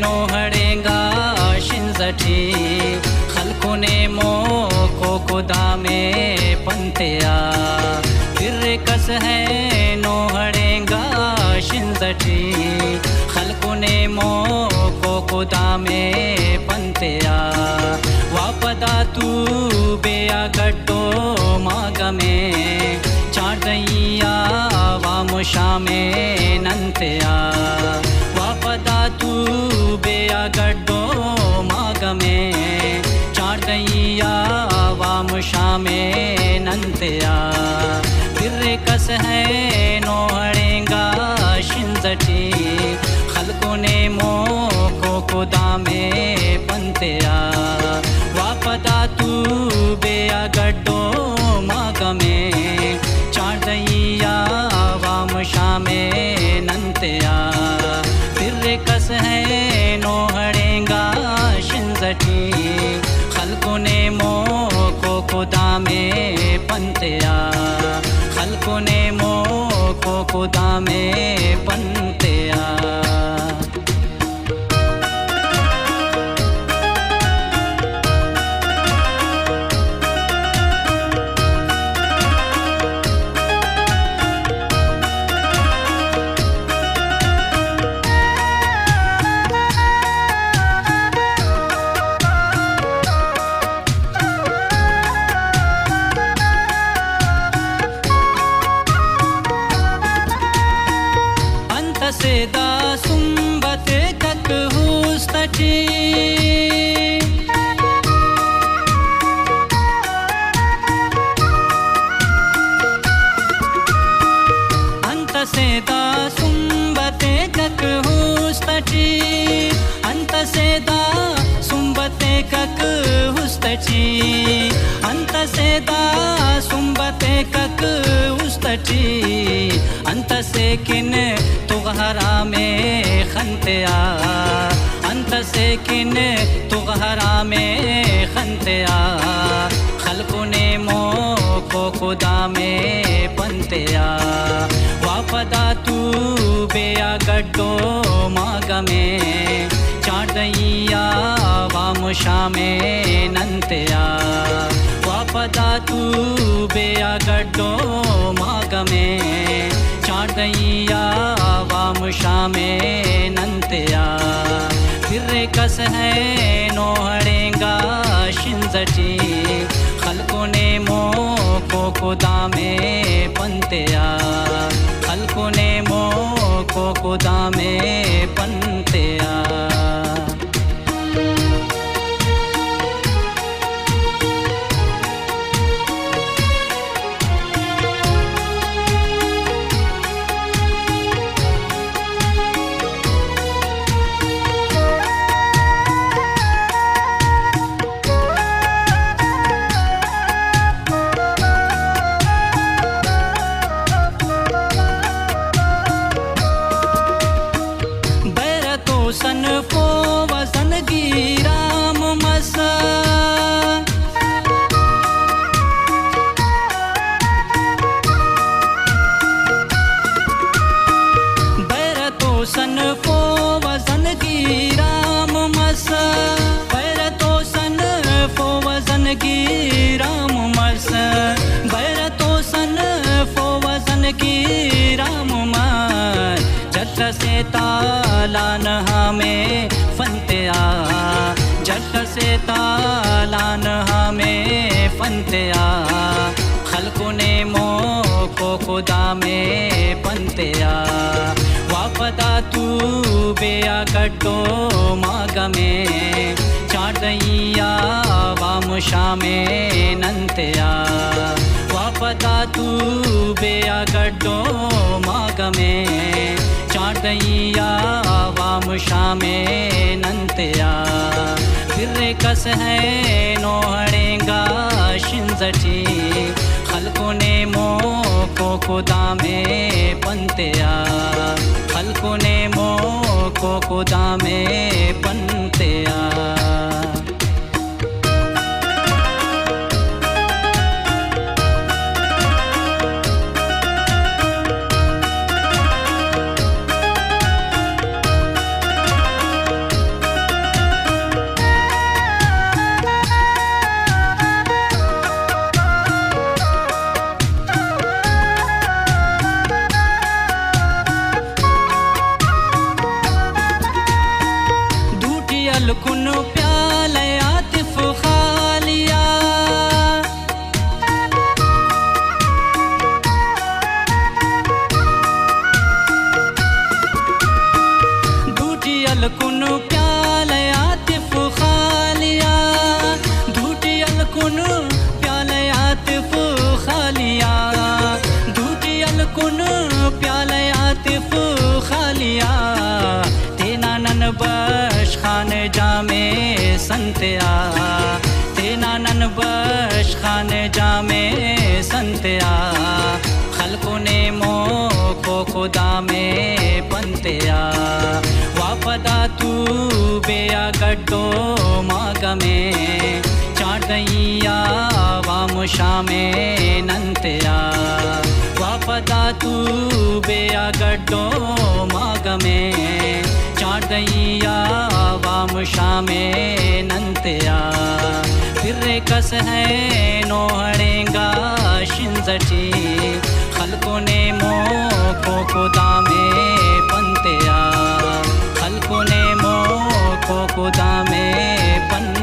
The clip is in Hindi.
नो हड़ेगा शिंजठी खलकुने मो को खुदा में पंतिया फिर कस है नो हड़ेगा शिंजठी खलकुने मो को खुदा में पंतिया वापदा तू बेया गड्डो माग में चाटैया वामुशा में नंतिया वापदा तू बेया गड्डो माग में चाटैया वामुशा में नंतिया फिर कस है नो हड़ेगा शिंजठी खलकुने मो को खुदा में पंतिया वापदा तू बेया गड्डो माग में चाटैया वामुशा में नंतिया फिर कस है नो हड़ेगा शिंजठी खलकुने मो को खुदा में पंतिया खलकुने मो को खुदा में पंतिया सेदा सुंबते कक हुस्तची अंत सेदा सुंबते कक हुस्तची अंत सेदा सुंबते कक हुस्तची अंत सेदा सुंबते कक हुस्तची अंत से किन तुगहरा में खंतिया अंत से किन तुगहरा में खंतिया खलकुने मो को खुदा में पंतिया वापदा तू बेया गड्डो माग में चाटैया वामुशा में नंतिया वापदा तू बेया गड्डो माग में चाटैया वामुशा में नंतिया फिर कस है नो हड़ेगा शिंजठी खलकुने मो को खुदा में पंतिया खलकुने मो को खुदा में पंतिया सन फो वजन गिराम मसा बैरतो सन फो वजन गिराम मसा बैरतो सन फो वजन गिराम मसा बैरतो सन फो वजन गिराम मस जट से तालान हमें फंतिया जट से तालान हमें फंतिया खलकुने मो को खुदा में पंतिया वापदा तू बेया गड्डो माग में चाटैया वामुशा में नंतिया वापदा तू बेया गड्डो माग में चाटैया वामुशा में नंतिया फिर कस है नो हड़ेगा शिंजठी खलकुने मो को खुदा में पंतिया खलकुने मो को खुदा में पंतिया अलकुन प्याले आतिफ खालिया दूटी अलकुन प्याले आतिफ खालिया दूटी अलकुन प्याले आतिफ खालिया दूटी अलकुन प्याले आतिफ खालिया तेना नन बश खान जामे संतया तेना नन बश खान जामे संतया खल्को ने मो को खुदा में पंतया वापदा तू बेया गड्डो माग में चाटैया वामुशा में नंतया वापदा तू बेया गड्डो माग में चाटैया वामुशा में नंतया फिर कस है नोहड़ेगा शिंजटी खल्को ने मो को खुदा में पंतया खल्को ने मो को खुदा में पन